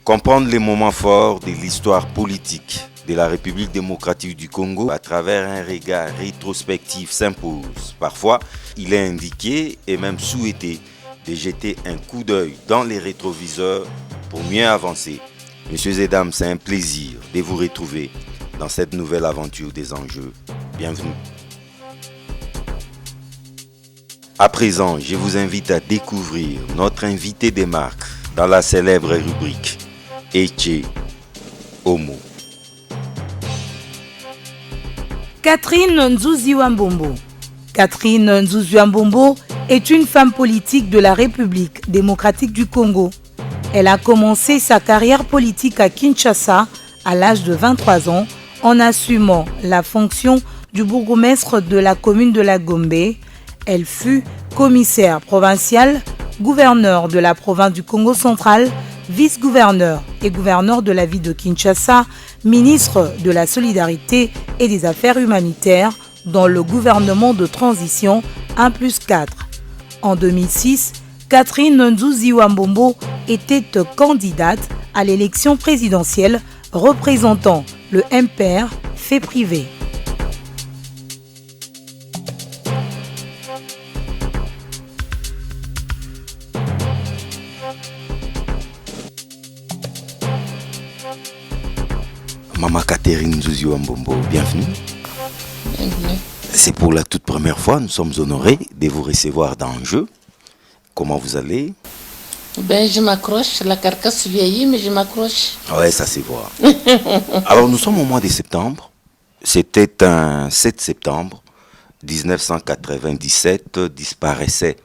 Comprendre les moments forts de l'histoire politique de la République démocratique du Congo à travers un regard rétrospectif s'impose. Parfois, il est indiqué et même souhaité de jeter un coup d'œil dans les rétroviseurs pour mieux avancer. Messieurs et dames, c'est un plaisir de vous retrouver dans cette nouvelle aventure des enjeux. Bienvenue. À présent, je vous invite à découvrir notre invité des marques dans la célèbre rubrique Eche Homo. Catherine Nzuziwambombo. Catherine Nzuziwambombo est une femme politique de la République démocratique du Congo. Elle a commencé sa carrière politique à Kinshasa à l'âge de 23 ans en assumant la fonction du bourgmestre de la commune de la Gombe. Elle fut commissaire provincial, gouverneur de la province du Congo central, vice-gouverneur et gouverneur de la ville de Kinshasa, ministre de la Solidarité et des Affaires humanitaires dans le gouvernement de transition 1+4. En 2006, Catherine Nzuziwambombo était candidate à l'élection présidentielle représentant le MPR fait privé. Maman Catherine Nzuziwambombo, bienvenue. Bienvenue. C'est pour la toute première fois, nous sommes honorés de vous recevoir dans le jeu. Comment vous allez? Ben, je m'accroche, la carcasse vieillit, mais je m'accroche. Ouais, ça se voit. Alors, nous sommes au mois de septembre. C'était un 7 septembre 1997, disparaissait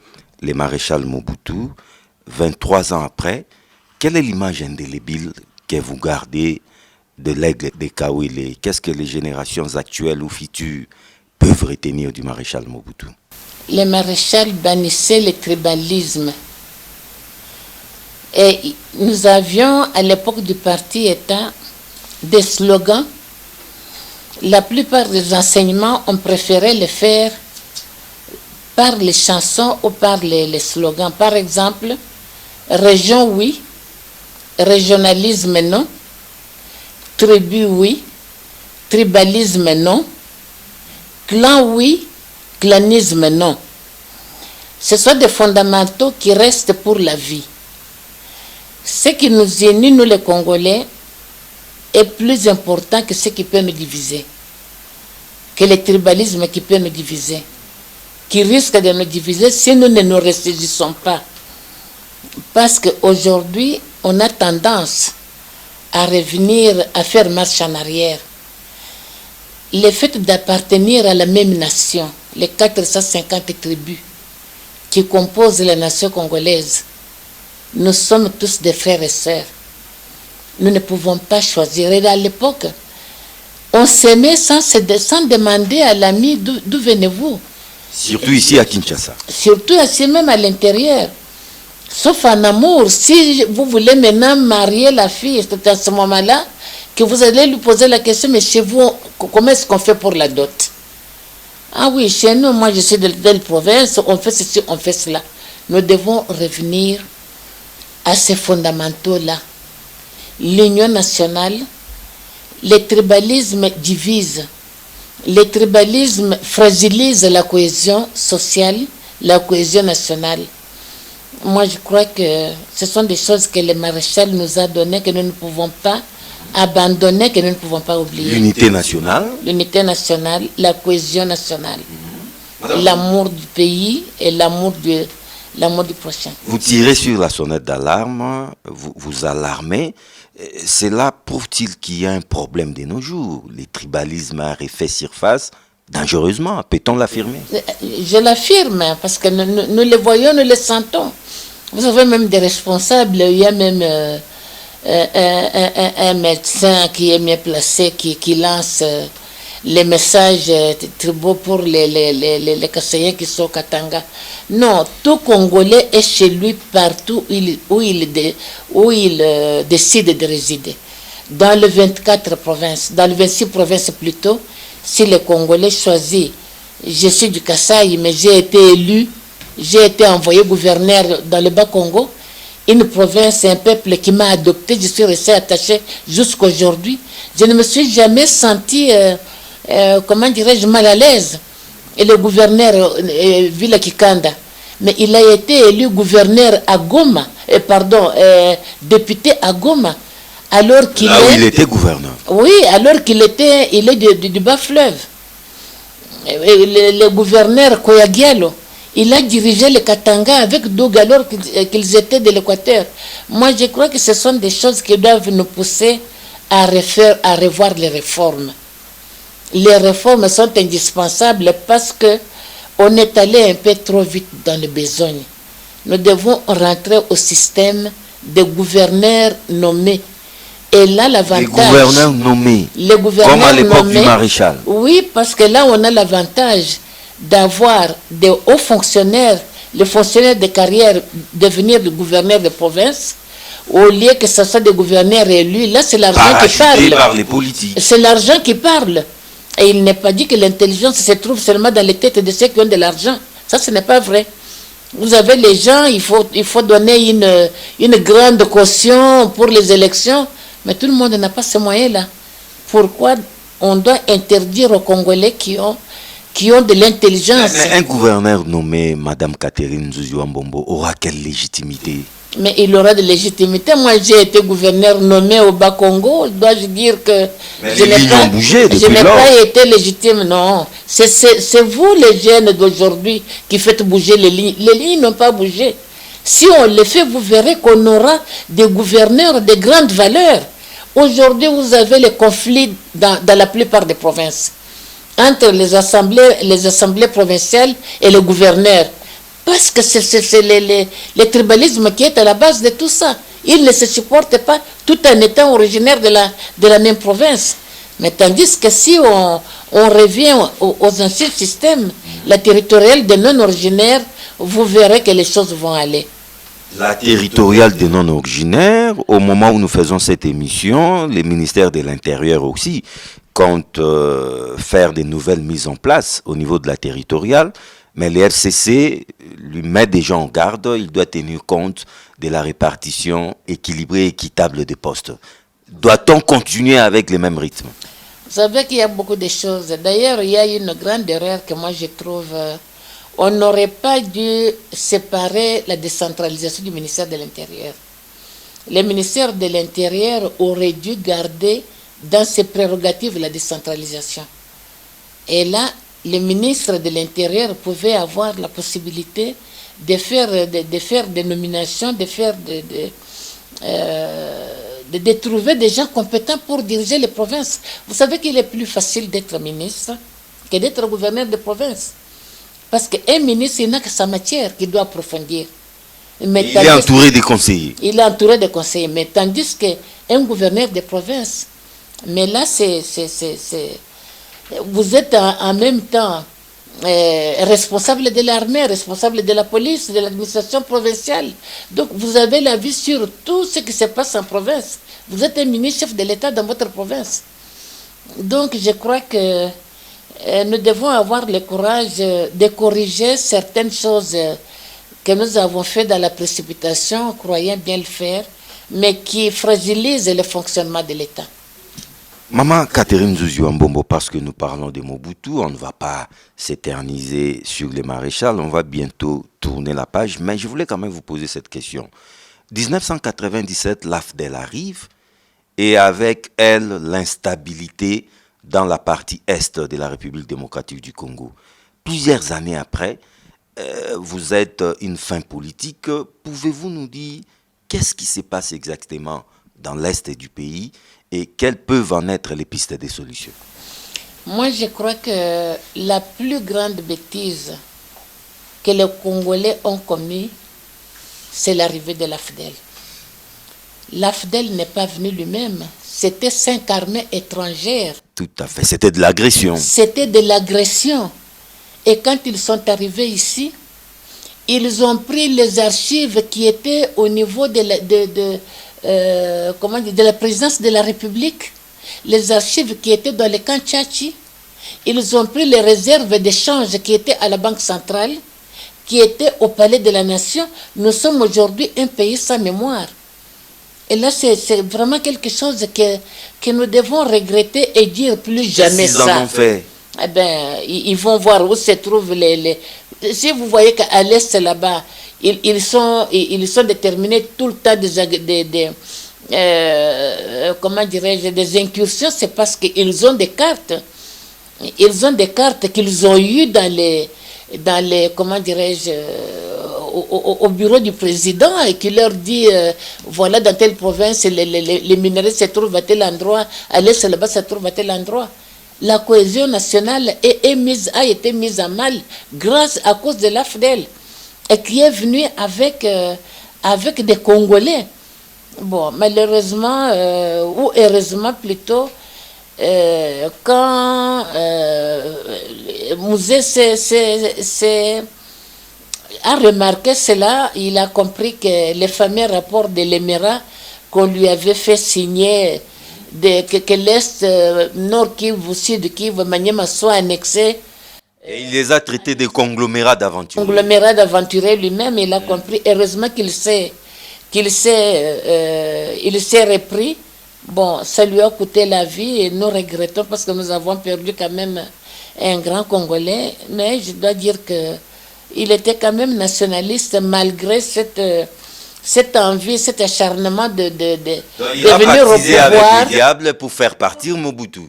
le maréchal Mobutu. 23 ans après, quelle est l'image indélébile que vous gardez de l'aigle de Kawele? Qu'est-ce que les générations actuelles ou futures peuvent retenir du maréchal Mobutu? Le maréchal bannissait le tribalisme. Et nous avions, à l'époque du parti État, des slogans. La plupart des enseignements, on préférait les faire par les chansons ou par les slogans. Par exemple, région oui, régionalisme non, tribu oui, tribalisme non, clan oui, clanisme non. Ce sont des fondamentaux qui restent pour la vie. Ce qui nous unit, nous les Congolais, est plus important que ce qui peut nous diviser, que le tribalisme qui peut nous diviser, qui risque de nous diviser si nous ne nous ressaisissons pas. Parce qu'aujourd'hui, on a tendance à revenir, à faire marche en arrière. Le fait d'appartenir à la même nation, les 450 tribus qui composent la nation congolaise, nous sommes tous des frères et sœurs. Nous ne pouvons pas choisir. Et à l'époque, on s'aimait sans demander à l'ami d'où venez-vous. Surtout ici à Kinshasa. Surtout ici même à l'intérieur. Sauf en amour. Si vous voulez maintenant marier la fille, c'est à ce moment-là que vous allez lui poser la question, mais chez vous, comment est-ce qu'on fait pour la dot? Ah oui, chez nous, moi je suis de telle province, on fait ceci, on fait cela. Nous devons revenir à ces fondamentaux-là. L'union nationale, le tribalisme divise. Le tribalisme fragilise la cohésion sociale, la cohésion nationale. Moi, je crois que ce sont des choses que le maréchal nous a données, que nous ne pouvons pas abandonner, que nous ne pouvons pas oublier. L'unité nationale. L'unité nationale, la cohésion nationale. L'amour du pays et l'amour du prochain. Vous tirez sur la sonnette d'alarme, vous alarmez. Cela prouve-t-il qu'il y a un problème de nos jours? Le tribalisme a refait surface dangereusement, peut-on l'affirmer? Je l'affirme, parce que nous les voyons, nous les sentons. Vous avez même des responsables, il y a même un médecin qui est bien placé, qui lance les messages tribaux pour les Kassaïens qui sont au Katanga. Non, tout Congolais est chez lui partout où il décide de résider. Dans les 24 provinces, dans les 26 provinces plutôt, si les Congolais choisissent, je suis du Kasaï, mais j'ai été élu, j'ai été envoyé gouverneur dans le Bas-Congo, une province, un peuple qui m'a adopté, je suis resté attaché jusqu'à aujourd'hui. Je ne me suis jamais senti, comment dirais-je, mal à l'aise. Et le gouverneur, Villa Kikanda, mais il a été élu gouverneur à Goma, député à Goma, alors qu'il il était gouverneur. Oui, alors qu'il est du bas-fleuve. Le gouverneur Koyagialo, il a dirigé le Katanga avec Doug alors qu'ils étaient de l'Équateur. Moi, je crois que ce sont des choses qui doivent nous pousser à revoir les réformes. Les réformes sont indispensables parce qu'on est allé un peu trop vite dans le besogne. Nous devons rentrer au système de gouverneurs nommés. Et là, l'avantage... Les gouverneurs nommés, comme à l'époque du maréchal. Oui, parce que là, on a l'avantage d'avoir des hauts fonctionnaires, les fonctionnaires de carrière devenir des gouverneurs de province, au lieu que ce soit des gouverneurs élus. Là, c'est l'argent qui parle. Par les politiques. C'est l'argent qui parle. Et il n'est pas dit que l'intelligence se trouve seulement dans les têtes de ceux qui ont de l'argent. Ça, ce n'est pas vrai. Vous avez les gens, il faut donner une grande caution pour les élections. Mais tout le monde n'a pas ces moyens-là. Pourquoi on doit interdire aux Congolais qui ont de l'intelligence? Un gouverneur nommé Madame Catherine Nzuzi-Wambombo aura quelle légitimité? Mais il aura de légitimité. Moi, j'ai été gouverneur nommé au Bas-Congo. Dois-je dire que je n'ai pas été légitime? Non. C'est vous, les jeunes d'aujourd'hui, qui faites bouger les lignes. Les lignes n'ont pas bougé. Si on les fait, vous verrez qu'on aura des gouverneurs de grandes valeurs. Aujourd'hui, vous avez les conflits dans la plupart des provinces entre les assemblées provinciales et les gouverneurs. Parce que c'est le tribalisme qui est à la base de tout ça. Ils ne se supportent pas tout en étant originaires de la même province. Mais tandis que si on revient aux anciens systèmes, la territoriale des non-originaires, vous verrez que les choses vont aller. La territoriale des non-originaires, au moment où nous faisons cette émission, les ministères de l'Intérieur aussi comptent faire des nouvelles mises en place au niveau de la territoriale, mais les RCC lui met déjà en garde, il doit tenir compte de la répartition équilibrée et équitable des postes. Doit-on continuer avec les mêmes rythmes? Vous savez qu'il y a beaucoup de choses. D'ailleurs, il y a une grande erreur que moi je trouve... On n'aurait pas dû séparer la décentralisation du ministère de l'Intérieur. Le ministère de l'Intérieur aurait dû garder dans ses prérogatives la décentralisation. Et là, le ministre de l'Intérieur pouvait avoir la possibilité de faire des nominations, de trouver des gens compétents pour diriger les provinces. Vous savez qu'il est plus facile d'être ministre que d'être gouverneur de province. Parce qu'un ministre, il n'a que sa matière qu'il doit approfondir. Mais il est entouré de conseillers. Il est entouré de conseillers. Mais tandis qu'un gouverneur de province, mais là, vous êtes en même temps responsable de l'armée, responsable de la police, de l'administration provinciale. Donc, vous avez la vue sur tout ce qui se passe en province. Vous êtes un ministre chef de l'État dans votre province. Donc, je crois que nous devons avoir le courage de corriger certaines choses que nous avons faites dans la précipitation, croyant bien le faire, mais qui fragilisent le fonctionnement de l'État. Maman Catherine Nzuzi-Wambombo, parce que nous parlons de Mobutu, on ne va pas s'éterniser sur les maréchals, on va bientôt tourner la page, mais je voulais quand même vous poser cette question. 1997, l'AFDEL arrive, et avec elle, l'instabilité dans la partie est de la République démocratique du Congo. Plusieurs années après, vous êtes une fin politique. Pouvez-vous nous dire qu'est-ce qui se passe exactement dans l'est du pays et quelles peuvent en être les pistes des solutions? Moi, je crois que la plus grande bêtise que les Congolais ont commis, c'est l'arrivée de l'AFDEL. L'AFDEL n'est pas venu lui-même. C'était 5 armées étrangères. Tout à fait, c'était de l'agression. C'était de l'agression. Et quand ils sont arrivés ici, ils ont pris les archives qui étaient au niveau de la présidence de la République, les archives qui étaient dans le camp Tchachi. Ils ont pris les réserves d'échange qui étaient à la Banque centrale, qui étaient au Palais de la Nation. Nous sommes aujourd'hui un pays sans mémoire. Et là, c'est vraiment quelque chose que nous devons regretter et dire plus jamais ça. Ils en ont fait. Eh bien, ils vont voir où se trouvent les... Si vous voyez qu'à l'est, là-bas, ils sont déterminés tout le temps comment dirais-je, des incursions, c'est parce qu'ils ont des cartes. Ils ont des cartes qu'ils ont eues dans les comment dirais-je, au bureau du président et qui leur dit voilà, dans telle province les minerais se trouvent à tel endroit, à l'est là-bas se trouve à tel endroit. La cohésion nationale a été mise à mal à cause de l'AFDEL et qui est venue avec des Congolais. Bon, malheureusement, ou heureusement plutôt, quand Mouzé a remarqué cela, il a compris que les fameux rapports de l'Émirat qu'on lui avait fait signer, que l'Est, Nord Kivu, Sud Kivu, Maniema soit annexé. Et il les a traités de conglomérats d'aventuriers. Conglomérats d'aventuriers lui-même, il a compris. Heureusement qu'il s'est repris. Bon, ça lui a coûté la vie et nous regrettons parce que nous avons perdu quand même un grand Congolais. Mais je dois dire qu'il était quand même nationaliste malgré cette envie, cet acharnement de venir au pouvoir. Avec le diable pour faire partir Mobutu.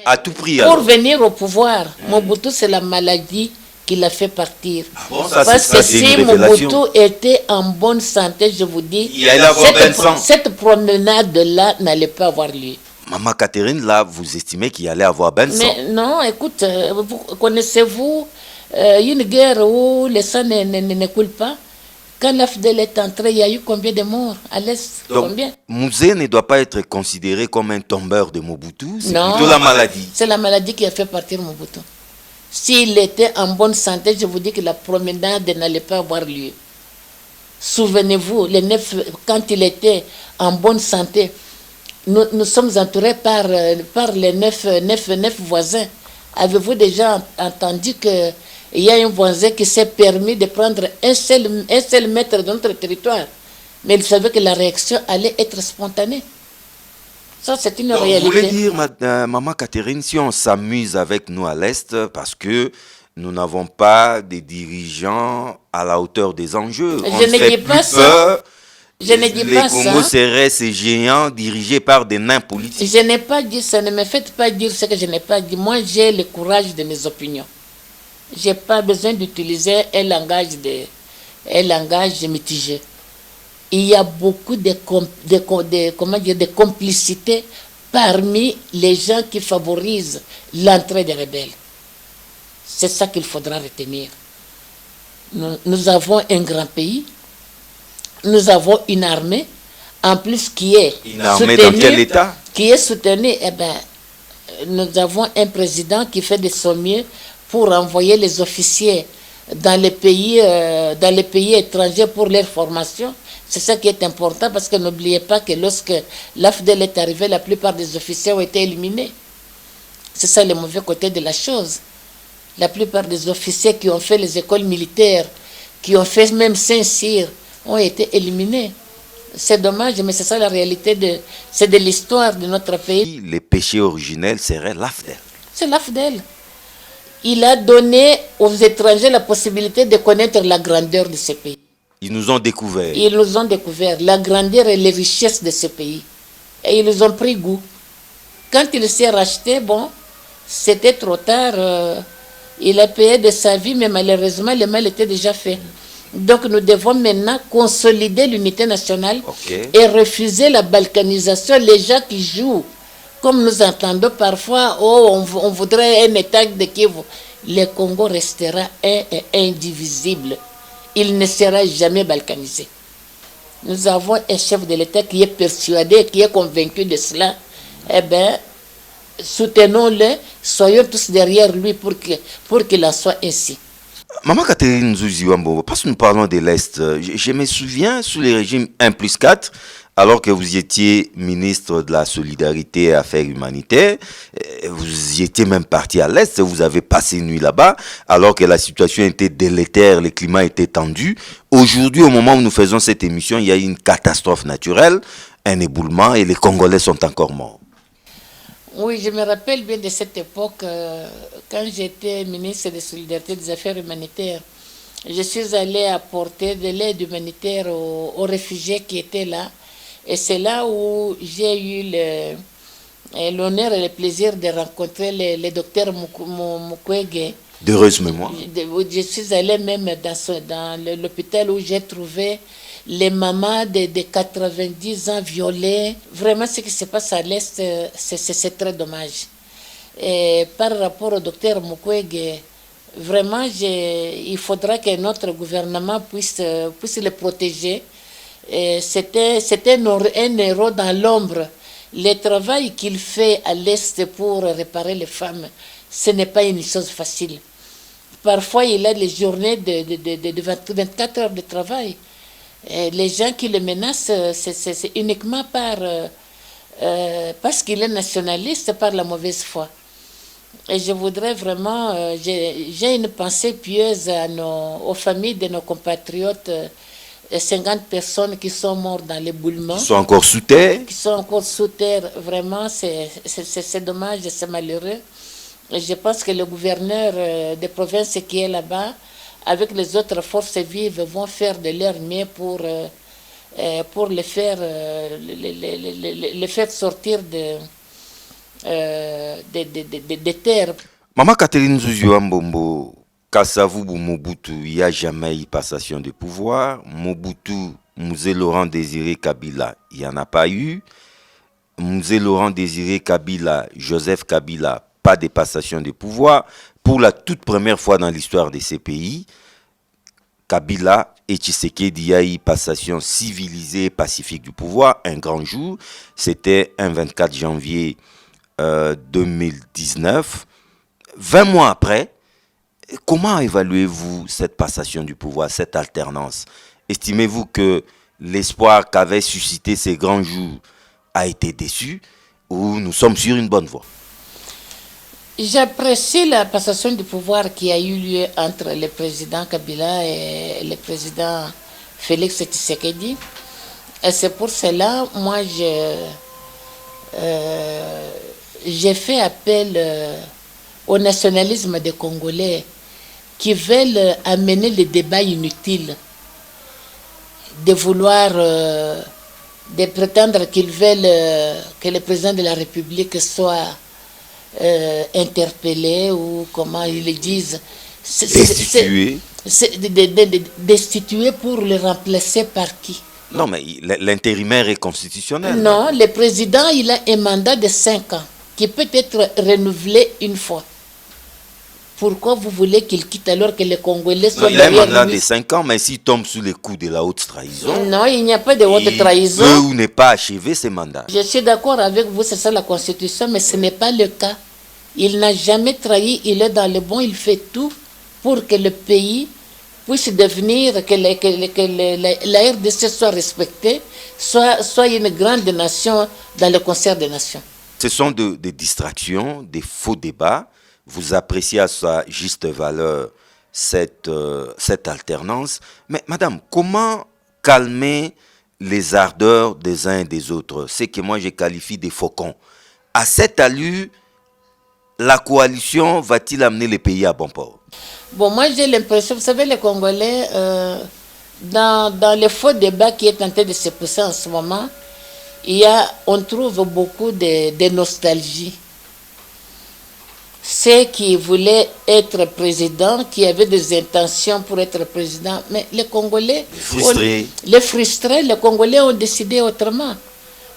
À tout prix. Pour venir au pouvoir. Mobutu, c'est la maladie qui l'a fait partir. Parce que si Mobutu était en bonne santé, je vous dis, cette promenade-là n'allait pas avoir lieu. Maman Catherine, là, vous estimez qu'il allait avoir ben sang? Mais non, écoute, connaissez-vous une guerre où le sang ne coule pas? Quand l'AFDEL est entré, il y a eu combien de morts à l'Est? Combien? Mouzé ne doit pas être considéré comme un tombeur de Mobutu, c'est plutôt la maladie. C'est la maladie qui a fait partir Mobutu. S'il était en bonne santé, je vous dis que la promenade n'allait pas avoir lieu. Souvenez-vous, quand il était en bonne santé, nous sommes entourés par les neuf voisins. Avez-vous déjà entendu qu'il y a un voisin qui s'est permis de prendre un seul mètre de notre territoire? Mais il savait que la réaction allait être spontanée. Ça, c'est une réalité. Vous voulez dire, Maman Catherine, si on s'amuse avec nous à l'Est, parce que nous n'avons pas des dirigeants à la hauteur des enjeux. Je ne dis pas ça. Je ne dis pas ça. Les Congo seraient ces géants dirigés par des nains politiques. Je n'ai pas dit ça. Ne me faites pas dire ce que je n'ai pas dit. Moi, j'ai le courage de mes opinions. Je n'ai pas besoin d'utiliser un langage mitigé. Il y a beaucoup de complicité parmi les gens qui favorisent l'entrée des rebelles. C'est ça qu'il faudra retenir. Nous avons un grand pays, nous avons une armée, en plus qui est une armée soutenue. Dans quel état? Qui est soutenue. Eh bien, nous avons un président qui fait de son mieux pour envoyer les officiers dans les pays étrangers pour leur formation. C'est ça qui est important parce que n'oubliez pas que lorsque l'AFDEL est arrivé, la plupart des officiers ont été éliminés. C'est ça le mauvais côté de la chose. La plupart des officiers qui ont fait les écoles militaires, qui ont fait même Saint-Cyr, ont été éliminés. C'est dommage, mais c'est ça la réalité c'est de l'histoire de notre pays. Les péchés originels seraient l'AFDEL. C'est l'AFDEL. Il a donné aux étrangers la possibilité de connaître la grandeur de ce pays. Ils nous ont découvert. Ils nous ont découvert la grandeur et les richesses de ce pays. Et ils nous ont pris goût. Quand il s'est racheté, bon, c'était trop tard. Il a payé de sa vie, mais malheureusement, le mal était déjà fait. Donc nous devons maintenant consolider l'unité nationale et refuser la balkanisation. Les gens qui jouent, comme nous entendons parfois, on voudrait un État de Kivu. Le Congo restera indivisible. Il ne sera jamais balkanisé. nous avons un chef de l'État qui est persuadé, qui est convaincu de cela, eh bien, soutenons-le, soyons tous derrière lui pour qu'il en soit ainsi. Maman Catherine Nzuzi Wambo, parce que nous parlons de l'Est, je me souviens sous les régimes 1+4, alors que vous étiez ministre de la Solidarité et Affaires humanitaires, vous étiez même parti à l'Est, vous avez passé une nuit là-bas, alors que la situation était délétère, le climat était tendu. Aujourd'hui, au moment où nous faisons cette émission, il y a eu une catastrophe naturelle, un éboulement, et les Congolais sont encore morts. Oui, je me rappelle bien de cette époque, quand j'étais ministre de la Solidarité et des Affaires humanitaires. Je suis allée apporter de l'aide humanitaire aux réfugiés qui étaient là. Et c'est là où j'ai eu l'honneur et le plaisir de rencontrer le docteur Mukwege. D'heureuse mémoire. Je suis allée même dans l'hôpital où j'ai trouvé les mamans de 90 ans violées. Vraiment, ce qui se passe à l'Est, c'est très dommage. Et par rapport au docteur Mukwege, vraiment, il faudra que notre gouvernement puisse le protéger. C'était un héros dans l'ombre. Le travail qu'il fait à l'Est pour réparer les femmes, ce n'est pas une chose facile. Parfois, il a des journées de 24 heures de travail. Et les gens qui le menacent, c'est uniquement parce qu'il est nationaliste, par la mauvaise foi. Et je voudrais vraiment, j'ai une pensée pieuse aux familles de nos compatriotes, 50 personnes qui sont mortes dans l'éboulement. Qui sont encore sous terre. Qui sont encore sous terre. Vraiment, c'est dommage, c'est malheureux. Et je pense que le gouverneur des provinces qui est là-bas, avec les autres forces vives, vont faire de leur mieux pour les faire sortir de terre. Maman Catherine Nzuzi Wambombo, Kasavubu Mobutu, il n'y a jamais eu passation de pouvoir. Mobutu, Mouzé Laurent Désiré Kabila, il n'y en a pas eu. Mouzé Laurent Désiré Kabila, Joseph Kabila, pas de passation de pouvoir. Pour la toute première fois dans l'histoire de ces pays, Kabila et Tshisekedi, il y a eu passation civilisée et pacifique du pouvoir, un grand jour. C'était un 24 janvier 2019. 20 mois après, comment évaluez-vous cette passation du pouvoir, cette alternance? Estimez-vous que l'espoir qu'avait suscité ces grands jours a été déçu ou nous sommes sur une bonne voie? J'apprécie la passation du pouvoir qui a eu lieu entre le président Kabila et le président Félix Tshisekedi. Et c'est pour cela, moi, j'ai fait appel au nationalisme des Congolais qui veulent amener le débat inutile, de vouloir, de prétendre qu'ils veulent que le président de la République soit interpellé ou comment ils le disent. Destitué. Destitué pour le remplacer par qui? Non, mais l'intérimaire est constitutionnel. Non, le président, il a un mandat de 5 ans qui peut être renouvelé une fois. Pourquoi vous voulez qu'il quitte alors que les Congolais sont derrière lui? Il a un mandat de 5 ans, mais s'il tombe sous les coups de la haute trahison... Non, il n'y a pas de haute trahison. Il peut ou n'est pas achevé ses mandats. Je suis d'accord avec vous, c'est ça la Constitution, mais ce n'est pas le cas. Il n'a jamais trahi, il est dans le bon, il fait tout pour que le pays puisse devenir, que la RDC soit respectée, soit une grande nation dans le concert des nations. Ce sont des distractions, des faux débats. Vous appréciez à sa juste valeur cette alternance. Mais madame, comment calmer les ardeurs des uns et des autres? C'est que moi je qualifie des faucons. À cette allure, la coalition va-t-il amener les pays à bon port? Bon, moi j'ai l'impression, vous savez, les Congolais, dans le faux débat qui est en train de se pousser en ce moment, on trouve beaucoup de nostalgie. Ceux qui voulaient être président, qui avaient des intentions pour être président, mais les Congolais, les frustrés, les Congolais ont décidé autrement.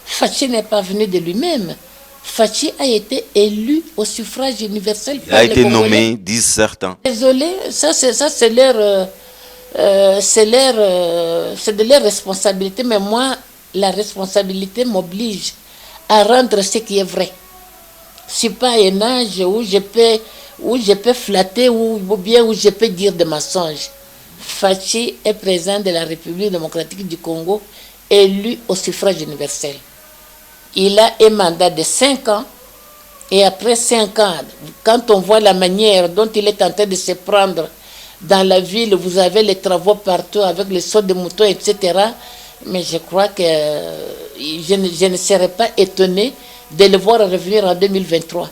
Fachi n'est pas venu de lui-même. Fachi a été élu au suffrage universel par les Congolais. Il a été nommé, disent certains. Désolé, ça c'est leur c'est de leur responsabilité, mais moi, la responsabilité m'oblige à rendre ce qui est vrai. Je ne suis pas à un âge où je peux flatter ou bien où je peux dire des mensonges. Fachi est président de la République démocratique du Congo, élu au suffrage universel. Il a un mandat de 5 ans. Et après 5 ans, quand on voit la manière dont il est en train de se prendre dans la ville, vous avez les travaux partout avec les sauts de moutons, etc. Mais je crois que je ne serais pas étonné de le voir revenir en 2023.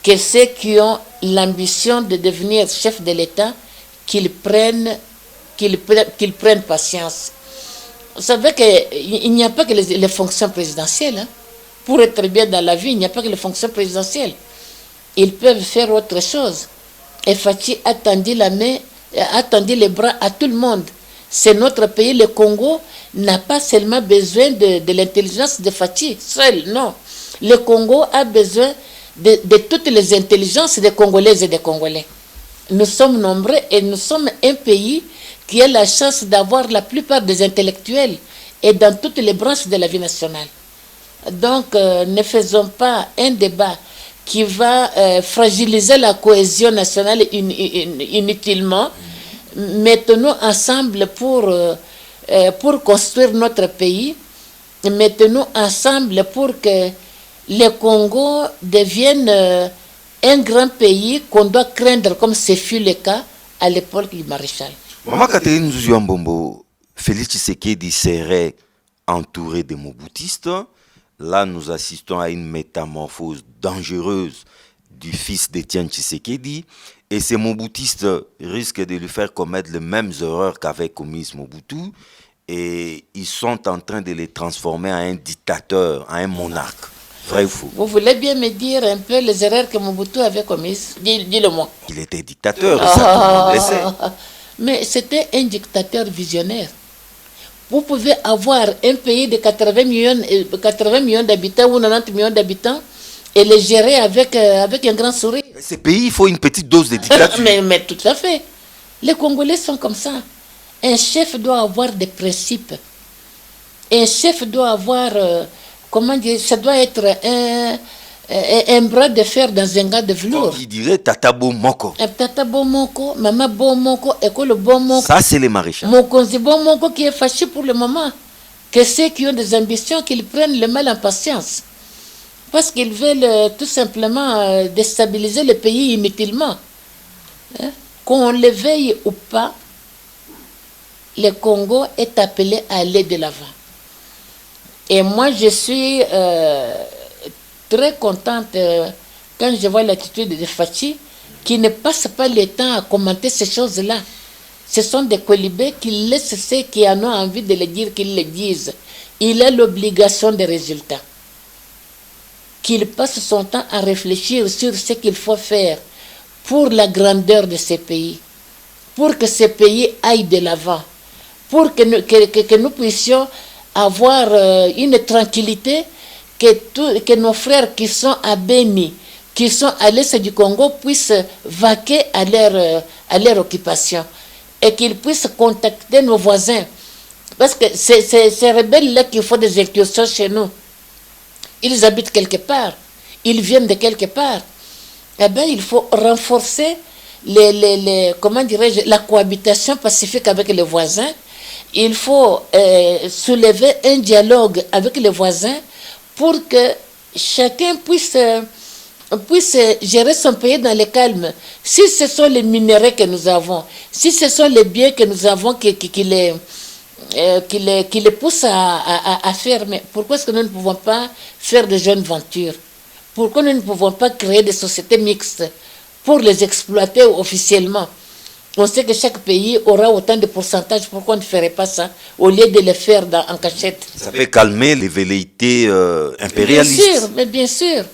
Que ceux qui ont l'ambition de devenir chef de l'État, qu'ils prennent patience. Vous savez qu'il n'y a pas que les fonctions présidentielles. Hein. Pour être bien dans la vie, il n'y a pas que les fonctions présidentielles. Ils peuvent faire autre chose. Et Fachi a tendu la main, a tendu les bras à tout le monde. C'est notre pays, le Congo, n'a pas seulement besoin de l'intelligence de Fachi seul, non. Le Congo a besoin de toutes les intelligences des Congolaises et des Congolais. Nous sommes nombreux et nous sommes un pays qui a la chance d'avoir la plupart des intellectuels et dans toutes les branches de la vie nationale. Donc, ne faisons pas un débat qui va fragiliser la cohésion nationale inutilement. Mettons-nous ensemble pour construire notre pays. Mettons-nous ensemble pour que le Congo devienne un grand pays qu'on doit craindre comme ce fut le cas à l'époque du maréchal. Maman Catherine Nzouzi-Wambombo, Félix Tshisekedi serait entouré de Mobutistes. Là, nous assistons à une métamorphose dangereuse du fils d'Étienne Tshisekedi. Et ces Mobutistes risquent de lui faire commettre les mêmes erreurs qu'avait commises Mobutu. Et ils sont en train de les transformer en un dictateur, en un monarque. Vrai ou faux? Vous voulez bien me dire un peu les erreurs que Mobutu avait commises? Dis-le-moi. Il était dictateur, ça tout le monde le sait. Mais c'était un dictateur visionnaire. Vous pouvez avoir un pays de 80 millions d'habitants ou 90 millions d'habitants et les gérer avec un grand sourire. Ces pays, il faut une petite dose de dictature. mais tout à fait. Les Congolais sont comme ça. Un chef doit avoir des principes. Un chef doit avoir, comment dire, ça doit être un bras de fer dans un gars de velours. Donc, il dirait Tata Bomoko. Tata Bomoko, Maman Bomoko, École Bomoko. Ça, c'est les maréchals. Mokonzi Bomoko qui est fâché pour le moment. Que ceux qui ont des ambitions, qu'ils prennent le mal en patience. Parce qu'ils veulent tout simplement déstabiliser le pays inutilement. Hein? Qu'on le veuille ou pas, le Congo est appelé à aller de l'avant. Et moi, je suis très contente quand je vois l'attitude de Fachi qui ne passe pas le temps à commenter ces choses-là. Ce sont des colibés qui laissent ceux qui en ont envie de le dire qu'ils le disent. Il a l'obligation des résultats. Qu'il passe son temps à réfléchir sur ce qu'il faut faire pour la grandeur de ces pays, pour que ces pays aillent de l'avant, pour que nous puissions avoir une tranquillité, que nos frères qui sont à Beni, qui sont à l'est du Congo, puissent vaquer à leur occupation et qu'ils puissent contacter nos voisins. Parce que ces rebelles-là qui font des incursions chez nous, ils habitent quelque part, ils viennent de quelque part. Eh bien, il faut renforcer comment dirais-je, la cohabitation pacifique avec les voisins. Il faut soulever un dialogue avec les voisins pour que chacun puisse gérer son pays dans le calme. Si ce sont les minerais que nous avons, si ce sont les biens que nous avons qui les poussent à faire, mais pourquoi est-ce que nous ne pouvons pas faire de jeunes ventures? Pourquoi nous ne pouvons pas créer des sociétés mixtes pour les exploiter officiellement? On sait que chaque pays aura autant de pourcentage. Pourquoi on ne ferait pas ça au lieu de le faire en cachette? Ça fait calmer les velléités impérialistes. Bien sûr, mais bien sûr.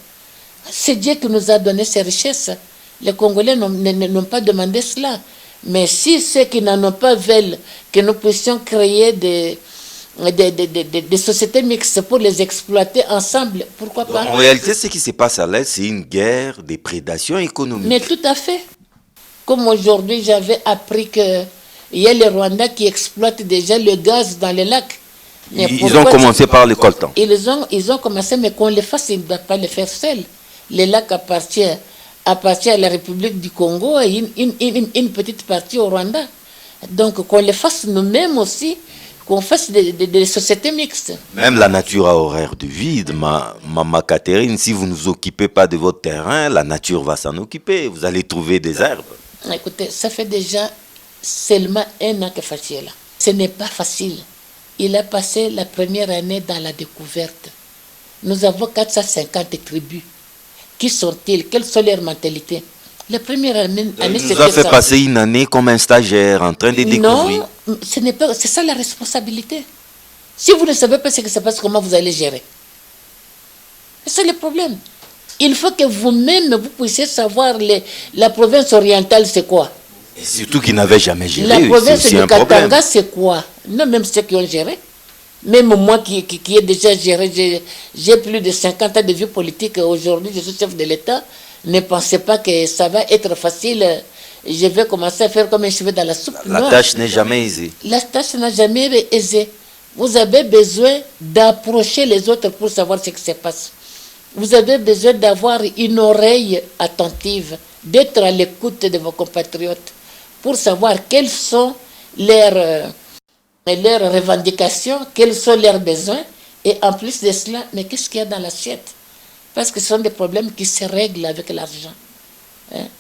C'est Dieu qui nous a donné ces richesses. Les Congolais n'ont pas demandé cela. Mais si ceux qui n'en ont pas veulent que nous puissions créer des sociétés mixtes pour les exploiter ensemble, pourquoi pas? En réalité, ce qui se passe à l'Est, c'est une guerre des prédations économiques. Mais tout à fait. Comme aujourd'hui, j'avais appris que Il y a les Rwandais qui exploitent déjà le gaz dans les lacs. Ils ont commencé par le coltan. Ils ont commencé, mais qu'on les fasse, ils ne doivent pas le faire seuls. Les lacs appartiennent à la République du Congo et une petite partie au Rwanda. Donc qu'on les fasse nous-mêmes aussi, qu'on fasse des sociétés mixtes. Même la nature a horreur du vide. Maman Catherine, si vous ne vous occupez pas de votre terrain, la nature va s'en occuper. Vous allez trouver des herbes. Écoutez, ça fait déjà seulement 1 an que Fachi est là. Ce n'est pas facile. Il a passé la première année dans la découverte. Nous avons 450 tribus. Qui sont-ils? Quelles sont leurs mentalités? La première année, il nous a fait passer une année comme un stagiaire en train de découvrir. Non, c'est ça la responsabilité. Si vous ne savez pas ce qui se passe, comment vous allez gérer? C'est le problème. Il faut que vous-même, vous puissiez savoir la province orientale, c'est quoi? Et surtout qu'ils n'avaient jamais géré. La province du Katanga, c'est quoi? Non, même ceux qui ont géré. Même moi qui ai déjà géré, j'ai plus de 50 ans de vie politique. Aujourd'hui, je suis chef de l'État. Ne pensez pas que ça va être facile. Je vais commencer à faire comme un cheveu dans la soupe. La tâche n'est jamais aisée. La tâche n'est jamais aisée. Vous avez besoin d'approcher les autres pour savoir ce qui se passe. Vous avez besoin d'avoir une oreille attentive, d'être à l'écoute de vos compatriotes pour savoir quelles sont leurs revendications, quels sont leurs besoins. Et en plus de cela, mais qu'est-ce qu'il y a dans l'assiette? Parce que ce sont des problèmes qui se règlent avec l'argent.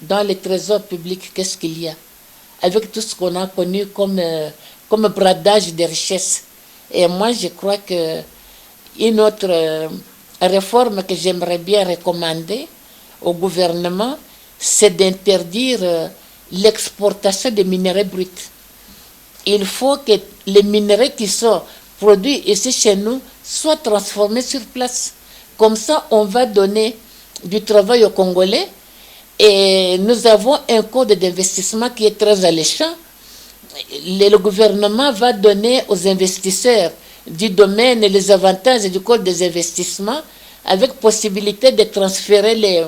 Dans les trésors publics, qu'est-ce qu'il y a? Avec tout ce qu'on a connu comme bradage de richesses. Et moi, je crois qu'une autre réforme que j'aimerais bien recommander au gouvernement, c'est d'interdire l'exportation des minerais bruts. Il faut que les minerais qui sont produits ici chez nous soient transformés sur place. Comme ça, on va donner du travail aux Congolais et nous avons un code d'investissement qui est très alléchant. Le gouvernement va donner aux investisseurs du domaine les avantages du code des investissements avec possibilité de transférer les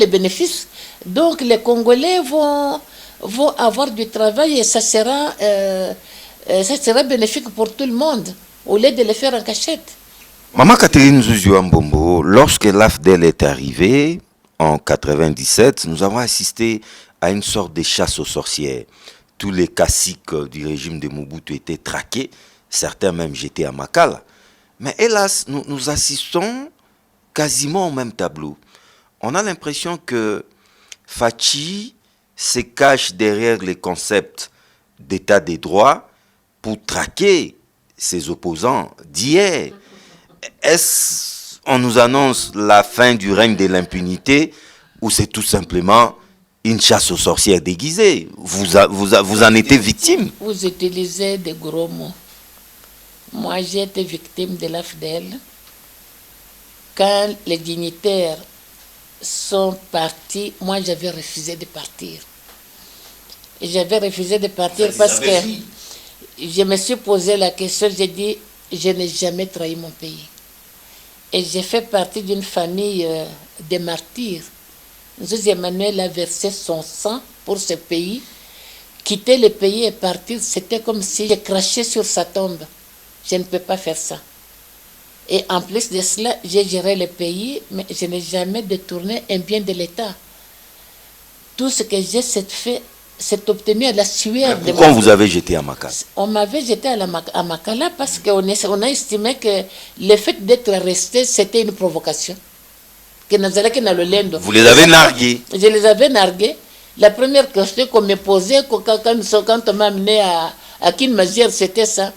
bénéfices. Donc les Congolais vont avoir du travail et ça sera bénéfique pour tout le monde au lieu de le faire en cachette. Maman Catherine Nzuziwa Mbombo, lorsque l'AFDEL est arrivé en 1997, nous avons assisté à une sorte de chasse aux sorcières. Tous les caciques du régime de Mobutu étaient traqués, certains même jetés à Makala. Mais hélas, nous assistons quasiment au même tableau. On a l'impression que Fachi se cache derrière les concepts d'état des droits pour traquer ses opposants d'hier. Est-ce qu'on nous annonce la fin du règne de l'impunité ou c'est tout simplement une chasse aux sorcières déguisée? Vous en êtes victime? Vous utilisez des gros mots. Moi, j'ai été victime de l'AFDEL. Quand les dignitaires sont partis, moi, j'avais refusé de partir. Et j'avais refusé de partir parce que je me suis posé la question, j'ai dit, je n'ai jamais trahi mon pays. Et j'ai fait partie d'une famille de martyrs. José Emmanuel a versé son sang pour ce pays. Quitter le pays et partir, c'était comme si je crachais sur sa tombe. Je ne peux pas faire ça. Et en plus de cela, j'ai géré le pays, mais je n'ai jamais détourné un bien de l'État. Tout ce que j'ai fait, c'est obtenu à la sueur de pourquoi vous avez jeté à Makala? On m'avait jeté à Makala parce qu'on a estimé que le fait d'être resté, c'était une provocation. Vous les avez nargués? Je les avais nargués. La première question qu'on me posait quand on m'a amené à Kinmazière, c'était ça.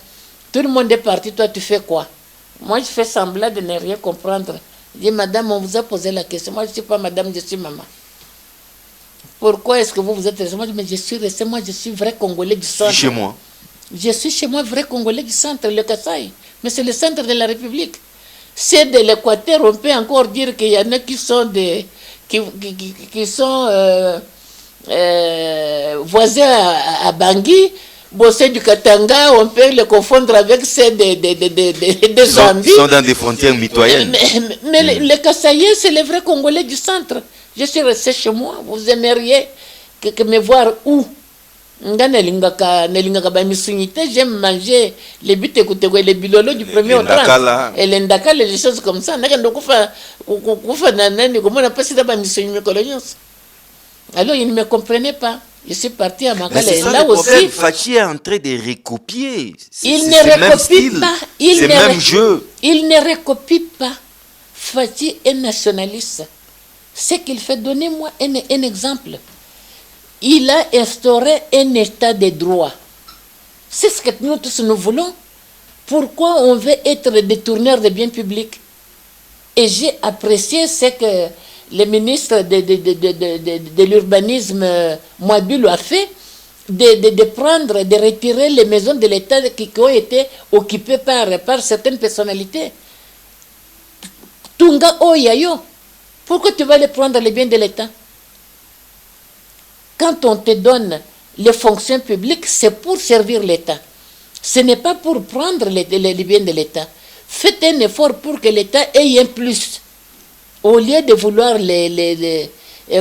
Tout le monde est parti, toi tu fais quoi? Moi je fais semblant de ne rien comprendre. Je dis, madame, on vous a posé la question. Moi je ne suis pas madame, je suis maman. Pourquoi est-ce que vous êtes resté? Moi, mais je suis resté, moi je suis vrai Congolais du centre. Chez moi? Je suis chez moi vrai Congolais du centre, le Kasaï. Mais c'est le centre de la République. C'est de l'Équateur, on peut encore dire qu'il y en a qui sont voisins à Bangui. Bossé du Katanga, on peut le confondre avec ceux des Zambie. Ils sont dans des frontières mitoyennes. Mais les Kasaïens, c'est les vrais Congolais du centre. Je suis resté chez moi. Vous aimeriez que me voir où? J'aime manger les buts les bilolo du premier au 30. Et les ndakala, les choses comme ça. Alors, ils ne me comprenaient pas. Je suis parti à Makala. Et là aussi, Fachi est en train de recopier. Il ne recopie pas. C'est le même jeu. Il ne recopie pas. Fachi est nationaliste. Ce qu'il fait, donnez-moi un exemple. Il a instauré un état de droit. C'est ce que nous tous nous voulons. Pourquoi on veut être détourneur de biens publics? Et j'ai apprécié ce que le ministre de l'urbanisme, Mouadou, a fait, de prendre, de retirer les maisons de l'État qui ont été occupées par certaines personnalités. Tunga Oyayo, pourquoi tu vas aller prendre les biens de l'État? Quand on te donne les fonctions publiques, c'est pour servir l'État. Ce n'est pas pour prendre les biens de l'État. Faites un effort pour que l'État ait un plus. Au lieu de vouloir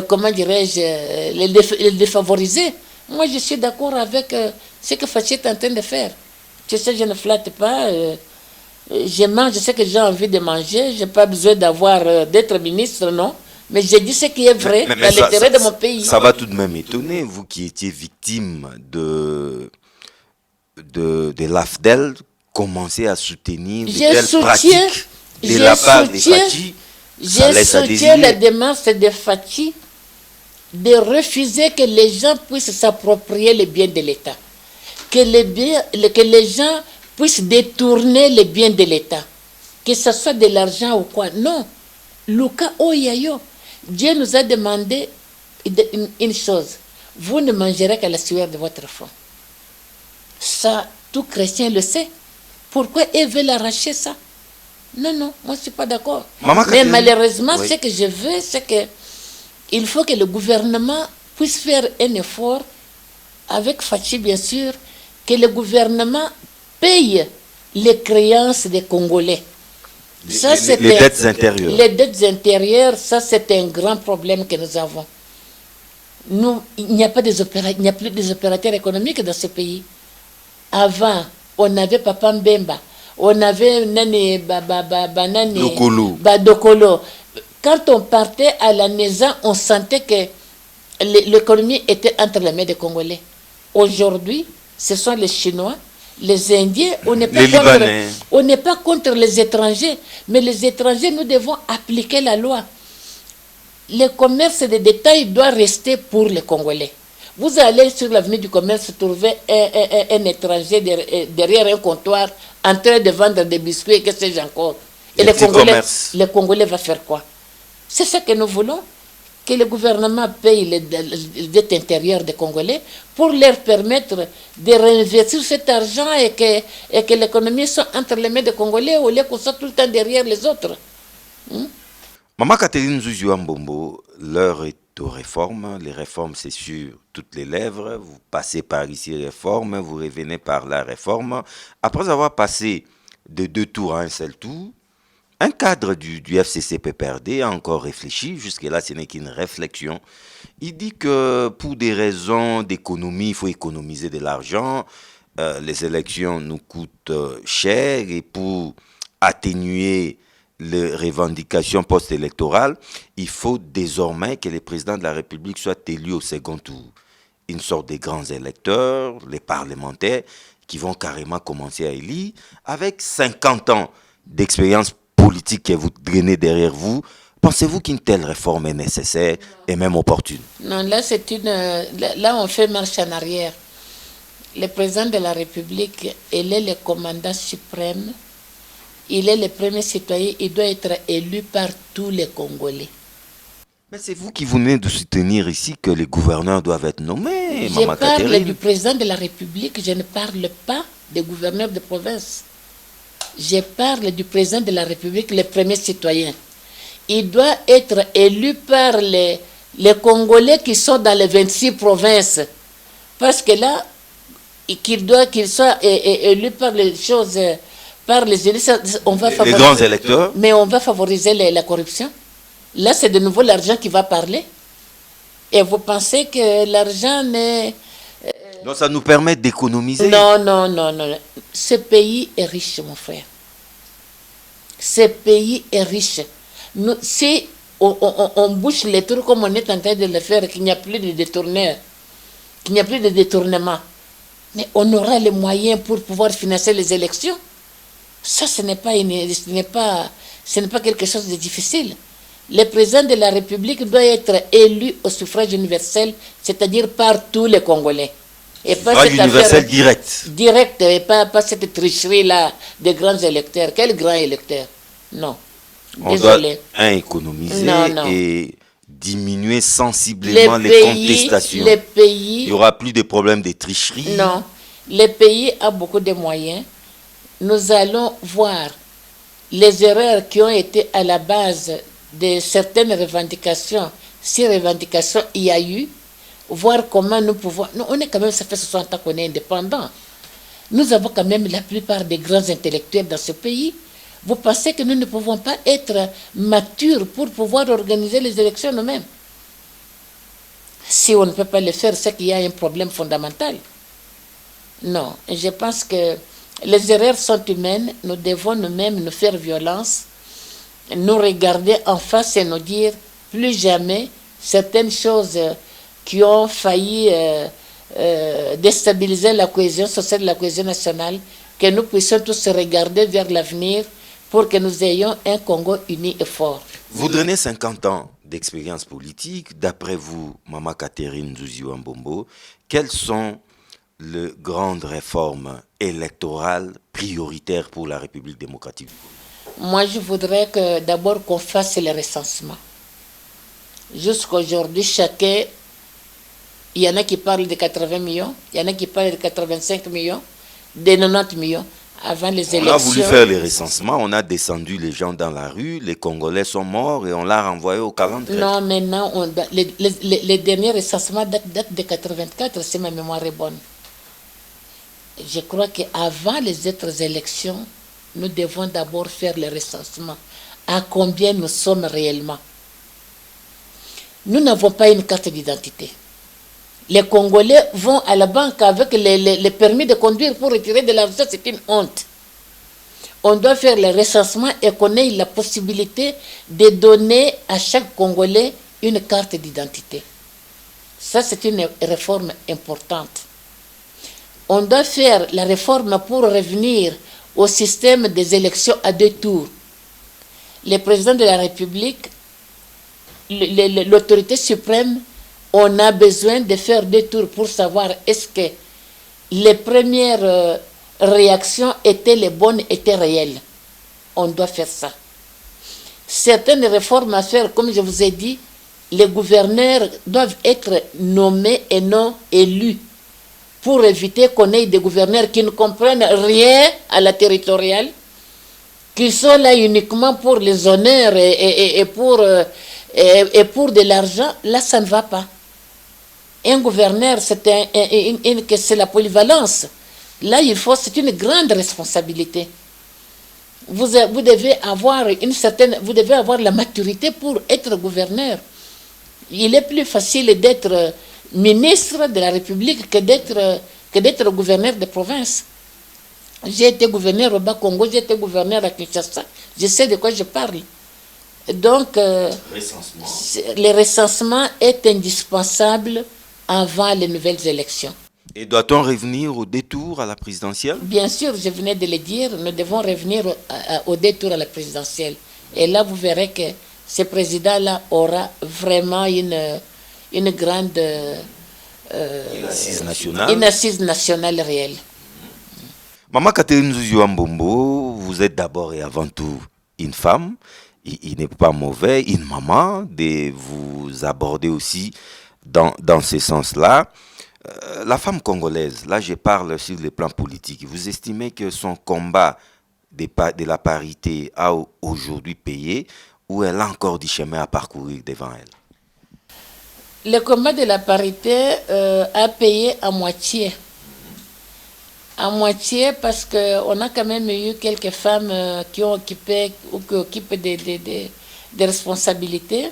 comment dirais-je, les défavoriser. Moi, je suis d'accord avec ce que Fachi est en train de faire. Tu sais, je ne flatte pas. Je mange, je sais que j'ai envie de manger. Je n'ai pas besoin d'être ministre, non. Mais j'ai dit ce qui est vrai dans l'intérêt de mon pays. Ça va tout de même étonner, vous qui étiez victime de l'AFDEL, commencer à soutenir de telles pratiques de la part des Fachi. Je soutiens la démarche de Fachi de refuser que les gens puissent s'approprier les biens de l'État. Que les gens puissent détourner les biens de l'État. Que ce soit de l'argent ou quoi. Non. Luka Oyayo. Dieu nous a demandé une chose. Vous ne mangerez qu'à la sueur de votre front. Ça, tout chrétien le sait. Pourquoi il veut l'arracher ça? Non, moi je ne suis pas d'accord. Mais malheureusement, ce que je veux, c'est qu'il faut que le gouvernement puisse faire un effort, avec Fachi bien sûr, que le gouvernement paye les créances des Congolais. Les dettes intérieures. Les dettes intérieures, ça c'est un grand problème que nous avons. Il n'y a plus des opérateurs économiques dans ce pays. Avant, on avait Papa Mbemba, on avait Nani Dokolo. Quand on partait à la maison, on sentait que l'économie était entre les mains des Congolais. Aujourd'hui, ce sont les Chinois, les Indiens, on n'est pas contre les étrangers, mais les étrangers, nous devons appliquer la loi. Le commerce de détail doit rester pour les Congolais. Vous allez sur l'avenue du commerce trouver un étranger derrière un comptoir en train de vendre des biscuits, que sais-je encore. Et les Congolais vont faire quoi? C'est ce que nous voulons, que le gouvernement paye les dettes intérieures des Congolais pour leur permettre de réinvestir cet argent et que l'économie soit entre les mains des Congolais au lieu qu'on soit tout le temps derrière les autres. Maman Catherine Nzuzi Wa Mbombo, l'heure est aux réformes. Les réformes, c'est sur toutes les lèvres. Vous passez par ici réforme, vous revenez par la réforme. Après avoir passé de 2 tours à un seul tour, un cadre du FCC-PPRD a encore réfléchi. Jusque-là, ce n'est qu'une réflexion. Il dit que pour des raisons d'économie, il faut économiser de l'argent. Les élections nous coûtent cher et pour atténuer les revendications post-électorales, il faut désormais que le président de la République soit élu au second tour. Une sorte de grands électeurs, les parlementaires, qui vont carrément commencer à élire avec 50 ans d'expérience politique que vous drainez derrière vous. Pensez-vous qu'une telle réforme est nécessaire et même opportune? Non, là on fait marche en arrière. Le président de la République, il est le commandant suprême. Il est le premier citoyen, il doit être élu par tous les Congolais. Mais c'est vous qui venez de soutenir ici que les gouverneurs doivent être nommés. Je parle du président de la République, je ne parle pas des gouverneurs de province. Je parle du président de la République, le premier citoyen. Il doit être élu par les Congolais qui sont dans les 26 provinces. Parce que là, qu'il soit élu par les choses... Par les élus, on va favoriser, les grands électeurs. Mais on va favoriser la corruption. Là, c'est de nouveau l'argent qui va parler. Et vous pensez que l'argent n'est... Donc ça nous permet d'économiser. Non, non, non, non. Ce pays est riche, mon frère. Ce pays est riche. Nous, si on bouche les trous comme on est en train de le faire, qu'il n'y a plus de détourneurs, qu'il n'y a plus de détournement, mais on aura les moyens pour pouvoir financer les élections. Ça, ce n'est pas quelque chose de difficile. Le président de la République doit être élu au suffrage universel, c'est-à-dire par tous les Congolais. Et pas cette universel direct. Direct, et pas cette tricherie-là des grands électeurs. Quels grands électeurs? Non. Désolé. On doit économiser et diminuer sensiblement les contestations. Il n'y aura plus de problèmes de tricherie. Non. Le pays a beaucoup de moyens. Nous allons voir les erreurs qui ont été à la base de certaines revendications. Si revendications il y a eu, voir comment nous pouvons... Nous, on est quand même, ça fait 60 ans qu'on est indépendant. Nous avons quand même la plupart des grands intellectuels dans ce pays. Vous pensez que nous ne pouvons pas être matures pour pouvoir organiser les élections nous-mêmes? Si on ne peut pas le faire, c'est qu'il y a un problème fondamental. Non, je pense que les erreurs sont humaines. Nous devons nous-mêmes nous faire violence, nous regarder en face et nous dire plus jamais certaines choses qui ont failli déstabiliser la cohésion sociale, la cohésion nationale, que nous puissions tous regarder vers l'avenir pour que nous ayons un Congo uni et fort. Vous donnez 50 ans d'expérience politique. D'après vous, Maman Catherine Nzuzi Wambombo, quelles sont les grandes réformes électorales prioritaires pour la République démocratique? Moi, je voudrais que d'abord qu'on fasse le recensement. Jusqu'aujourd'hui, chacun, il y en a qui parlent de 80 millions, il y en a qui parlent de 85 millions, de 90 millions. Avant les élections. On a voulu faire les recensements, on a descendu les gens dans la rue, les Congolais sont morts et on l'a renvoyé au calendrier. Non, maintenant, les derniers recensements datent de 84, si ma mémoire est bonne. Je crois qu'avant les autres élections, nous devons d'abord faire le recensement. À combien nous sommes réellement? Nous n'avons pas une carte d'identité. Les Congolais vont à la banque avec les permis de conduire pour retirer de l'argent, c'est une honte. On doit faire le recensement et qu'on ait la possibilité de donner à chaque Congolais une carte d'identité. Ça, c'est une réforme importante. On doit faire la réforme pour revenir au système des élections à 2 tours. Le président de la République, l'autorité suprême, on a besoin de faire 2 tours pour savoir est-ce que les premières réactions étaient les bonnes, étaient réelles. On doit faire ça. Certaines réformes à faire, comme je vous ai dit, les gouverneurs doivent être nommés et non élus pour éviter qu'on ait des gouverneurs qui ne comprennent rien à la territoriale, qui sont là uniquement pour les honneurs et pour de l'argent. Là, ça ne va pas. Un gouverneur, c'est la polyvalence. Là, c'est une grande responsabilité. Vous devez avoir la maturité pour être gouverneur. Il est plus facile d'être ministre de la République que d'être gouverneur de province. J'ai été gouverneur au Bas-Congo, j'ai été gouverneur à Kinshasa. Je sais de quoi je parle. Donc, le recensement est indispensable avant les nouvelles élections. Et doit-on revenir au détour à la présidentielle? Bien sûr, je venais de le dire, nous devons revenir au détour à la présidentielle. Et là, vous verrez que ce président-là aura vraiment une grande... une assise nationale réelle. Maman Catherine Nzuzi Wambombo, vous êtes d'abord et avant tout une femme. Il n'est pas mauvais, une maman, de vous aborder aussi dans ce sens-là. La femme congolaise, là je parle sur le plan politique, vous estimez que son combat de la parité a aujourd'hui payé ou elle a encore du chemin à parcourir devant elle? Le combat de la parité a payé à moitié. À moitié parce qu'on a quand même eu quelques femmes qui ont occupé ou qui occupent des responsabilités.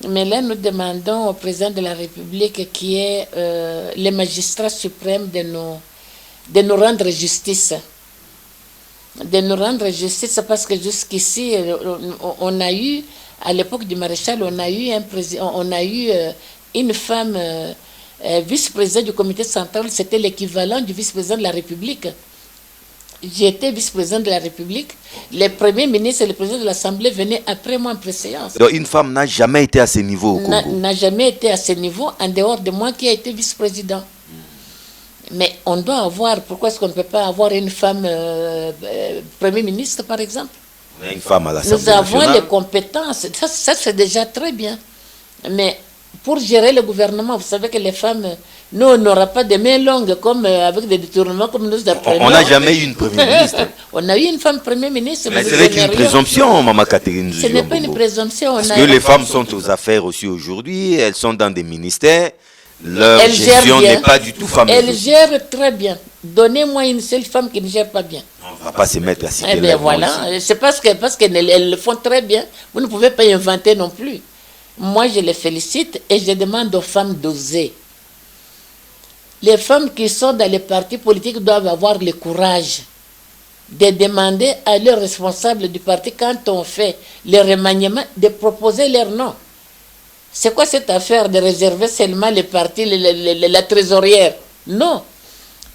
Mais là, nous demandons au président de la République, qui est le magistrat suprême, de nous rendre justice. De nous rendre justice, parce que jusqu'ici, on a eu, à l'époque du maréchal, on a eu une femme vice-présidente du comité central. C'était l'équivalent du vice-président de la République. J'étais vice-président de la République. Les premiers ministres et le président de l'Assemblée venaient après moi en préséance. Donc une femme n'a jamais été à ce niveau au Congo. N'a jamais été à ce niveau, en dehors de moi qui a été vice-président. Mais on doit avoir, pourquoi est-ce qu'on ne peut pas avoir une femme Premier ministre, par exemple? Une femme à l'Assemblée nationale. Nous avons les compétences, ça c'est déjà très bien. Mais pour gérer le gouvernement, vous savez que les femmes, nous, on n'aura pas de mains longues comme avec des détournements comme nous apprenons. On n'a jamais eu une première ministre. On a eu une femme Premier ministre. Mais c'est une présomption, Maman Catherine Nzouzi. Ce n'est pas une présomption. Parce que les femmes sont aux affaires aussi aujourd'hui, elles sont dans des ministères. Leur gestion n'est pas du tout fameuse. Elle gère très bien. Donnez-moi une seule femme qui ne gère pas bien. On ne va pas se mettre à citer. Eh bien voilà, c'est parce qu'elles le font très bien. Vous ne pouvez pas inventer non plus. Moi, je les félicite et je demande aux femmes d'oser. Les femmes qui sont dans les partis politiques doivent avoir le courage de demander à leurs responsables du parti, quand on fait le remaniement, de proposer leur nom. C'est quoi cette affaire de réserver seulement les partis, la trésorière? Non.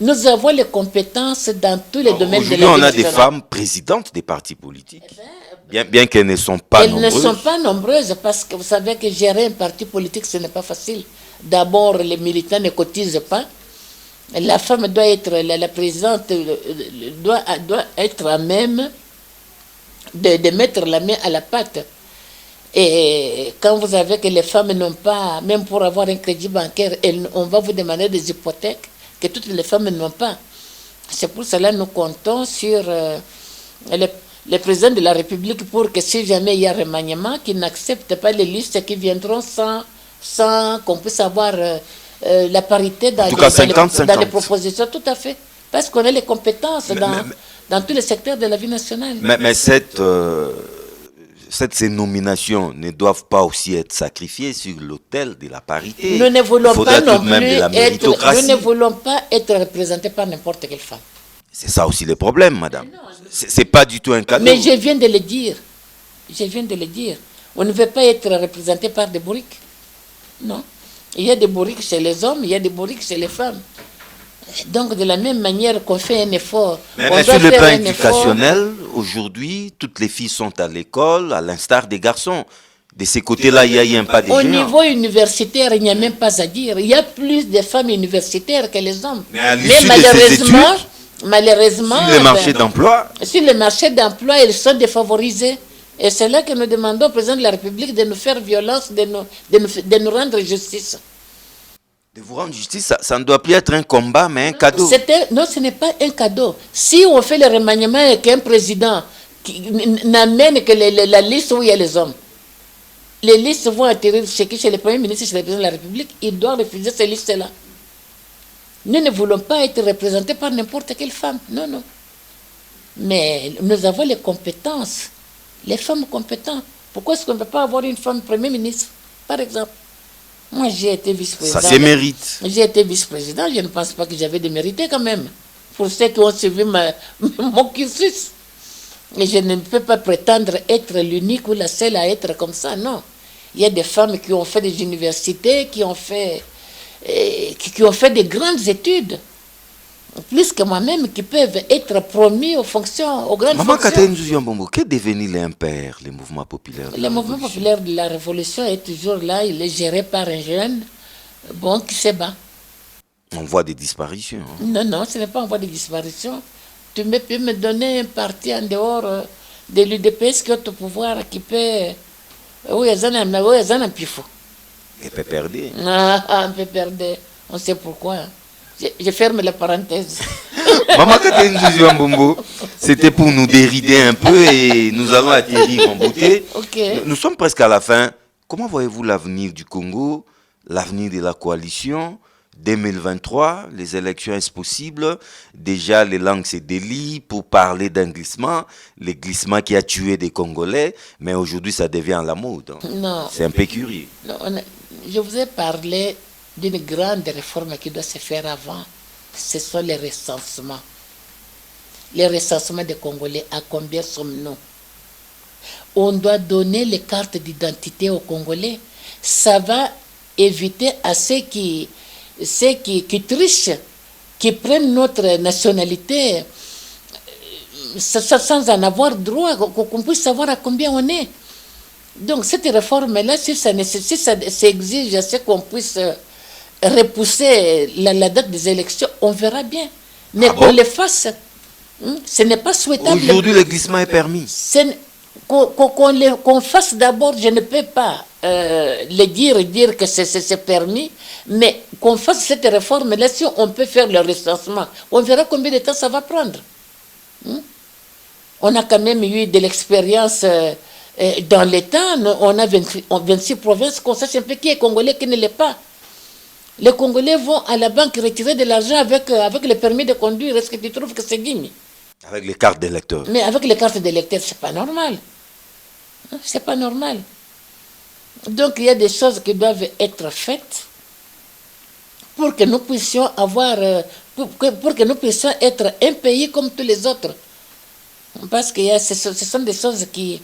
Nous avons les compétences dans tous les domaines de la vie. On a des femmes présidentes des partis politiques. Bien qu'elles ne sont pas nombreuses. Elles ne sont pas nombreuses, parce que vous savez que gérer un parti politique, ce n'est pas facile. D'abord, les militants ne cotisent pas. La femme doit être, la présidente doit être à même de mettre la main à la pâte. Et quand vous savez que les femmes n'ont pas, même pour avoir un crédit bancaire, on va vous demander des hypothèques que toutes les femmes n'ont pas. C'est pour cela que nous comptons sur le président de la République, pour que si jamais il y a remaniement, qu'il n'accepte pas les listes qui viendront sans qu'on puisse avoir la parité dans les propositions. Tout à fait. Parce qu'on a les compétences dans tous les secteurs de la vie nationale. Mais ces nominations ne doivent pas aussi être sacrifiées sur l'autel de la parité. Nous ne voulons pas être représentés par n'importe quelle femme. C'est ça aussi le problème, madame. C'est pas du tout un cadeau. Mais je viens de le dire. On ne veut pas être représenté par des bourriques. Non. Il y a des bourriques chez les hommes, il y a des bourriques chez les femmes. Donc, de la même manière qu'on fait un effort. Mais sur le plan éducationnel, aujourd'hui, toutes les filles sont à l'école, à l'instar des garçons. De ces côtés-là, il y a un pas de géant. Au niveau universitaire, il n'y a même pas à dire. Il y a plus de femmes universitaires que les hommes. Mais malheureusement, sur le marché d'emploi, ils sont défavorisés. Et c'est là que nous demandons au président de la République de nous faire violence, de nous rendre justice. De vous rendre justice, ça ne doit plus être un combat, mais un cadeau. Non, ce n'est pas un cadeau. Si on fait le remaniement et qu'un président n'amène que la liste où il y a les hommes, les listes vont atterrir chez le Premier ministre, chez le président de la République, il doit refuser ces listes-là. Nous ne voulons pas être représentés par n'importe quelle femme. Non, non. Mais nous avons les compétences. Les femmes compétentes. Pourquoi est-ce qu'on ne peut pas avoir une femme Premier ministre, par exemple? Moi, j'ai été vice-président. Ça se mérite. J'ai été vice-président. Je ne pense pas que j'avais démérité quand même. Pour ceux qui ont suivi mon cursus. Et je ne peux pas prétendre être l'unique ou la seule à être comme ça. Non. Il y a des femmes qui ont fait des universités, qui ont fait des grandes études. Plus que moi-même, qui peuvent être promis aux fonctions, aux grandes fonctions. Maman Catherine Nzouzi Wambombo, qu'est devenu l'IMPER, les mouvements populaires? Le mouvement populaire de la Révolution est toujours là. Il est géré par un jeune qui se bat. On voit des disparitions. Hein? Non, ce n'est pas en voie de disparition. Tu peux me donner un parti en dehors de l'UDPS qui est au pouvoir, qui peut... Oui, ils en ont plus fou. Et peut perdre. Un peu perdre. On sait pourquoi. Je ferme la parenthèse. Maman Catherine Nzouzi Wambombo, c'était pour nous dérider un peu et nous allons atterrir en beauté. Okay. Nous sommes presque à la fin. Comment voyez-vous l'avenir du Congo, l'avenir de la coalition? 2023, les élections, est-ce possible? Déjà, les langues se délient pour parler d'un glissement, le glissement qui a tué des Congolais, mais aujourd'hui, ça devient la mode. Non. C'est un peu curieux. Non, je vous ai parlé d'une grande réforme qui doit se faire avant. Ce sont les recensements. Les recensements des Congolais, à combien sommes-nous? On doit donner les cartes d'identité aux Congolais. Ça va éviter à ceux qui trichent, qui prennent notre nationalité sans en avoir droit, qu'on puisse savoir à combien on est. Donc cette réforme-là, si ça exige qu'on puisse repousser la date des élections, on verra bien. Mais qu'on le fasse, ce n'est pas souhaitable. Aujourd'hui, le glissement est permis. Qu'on fasse d'abord, je ne peux pas dire que c'est permis, mais qu'on fasse cette réforme-là, si on peut faire le recensement, on verra combien de temps ça va prendre. On a quand même eu de l'expérience dans l'État, on a 26 provinces, qu'on sache un peu qui est Congolais, qui ne l'est pas. Les Congolais vont à la banque retirer de l'argent avec le permis de conduire. Est-ce que tu trouves que c'est digne? Avec les cartes d'électeurs. Mais avec les cartes d'électeurs, c'est pas normal. C'est pas normal. Donc il y a des choses qui doivent être faites pour que nous puissions avoir, pour que nous puissions être un pays comme tous les autres. Parce que ce sont des choses qui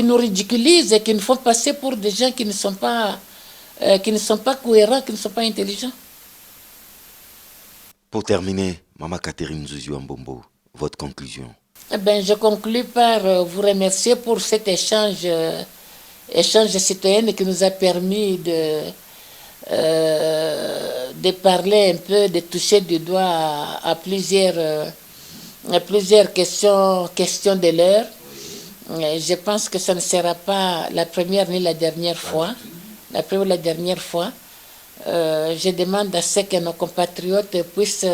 nous ridiculisent et qui nous font passer pour des gens qui ne sont pas cohérents, qui ne sont pas intelligents. Pour terminer, Maman Catherine Nzuzi Wambombo, votre conclusion? Je conclue par vous remercier pour cet échange citoyen qui nous a permis de parler un peu, de toucher du doigt à plusieurs questions de l'heure. Je pense que ça ne sera pas la première ni la dernière fois. La première ou la dernière fois. Je demande à ce que nos compatriotes puissent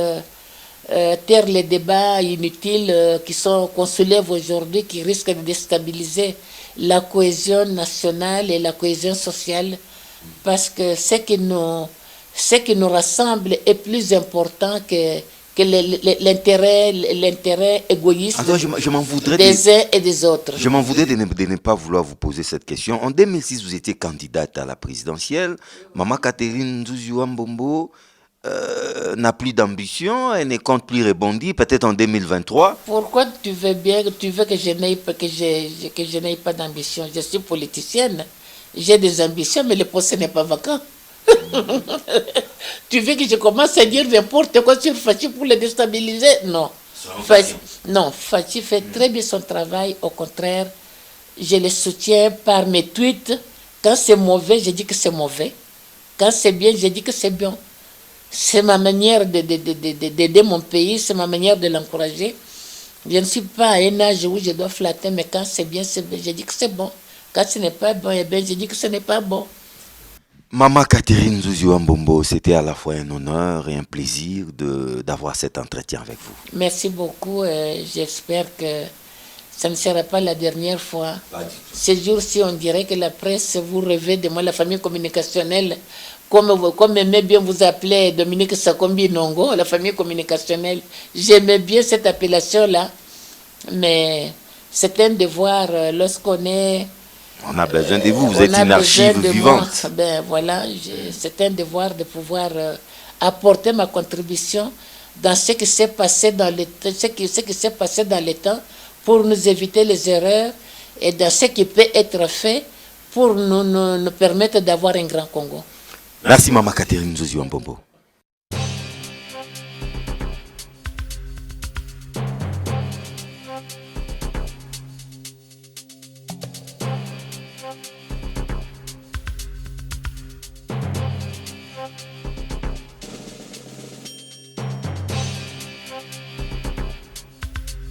taire les débats inutiles qu'on soulève aujourd'hui, qui risquent de déstabiliser la cohésion nationale et la cohésion sociale, parce que ce qui nous rassemble est plus important que l'intérêt égoïste des uns et des autres. Je m'en voudrais de ne pas vouloir vous poser cette question. En 2006, vous étiez candidate à la présidentielle. Maman Catherine Nzuzi Wambombo n'a plus d'ambition, elle ne compte plus rebondir, peut-être en 2023. Pourquoi tu veux que je n'aie pas d'ambition? Je suis politicienne, j'ai des ambitions, mais le poste n'est pas vacant. Tu veux que je commence à dire n'importe quoi sur Fachi pour le déstabiliser? Non. Fachi fait très bien son travail. Au contraire, je le soutiens par mes tweets. Quand c'est mauvais, je dis que c'est mauvais. Quand c'est bien, je dis que c'est bien. C'est ma manière d'aider mon pays, c'est ma manière de l'encourager. Je ne suis pas à un âge où je dois flatter, mais quand c'est bien, je dis que c'est bon. Quand ce n'est pas bon, je dis que ce n'est pas bon. Maman Catherine Nzuzi Wambombo, c'était à la fois un honneur et un plaisir d'avoir cet entretien avec vous. Merci beaucoup. J'espère que ça ne sera pas la dernière fois. Ces jours-ci, on dirait que la presse vous rêvez de moi, la famille communicationnelle, comme aimait bien vous appeler Dominique Sakombi Nongo, la famille communicationnelle. J'aimais bien cette appellation-là, mais c'est un devoir lorsqu'on est... On a besoin de vous, vous êtes une archive vivante. Voilà, c'est un devoir de pouvoir apporter ma contribution dans ce qui s'est passé dans le temps pour nous éviter les erreurs et dans ce qui peut être fait pour nous permettre d'avoir un grand Congo. Merci Maman Catherine Nzuzi Wambombo.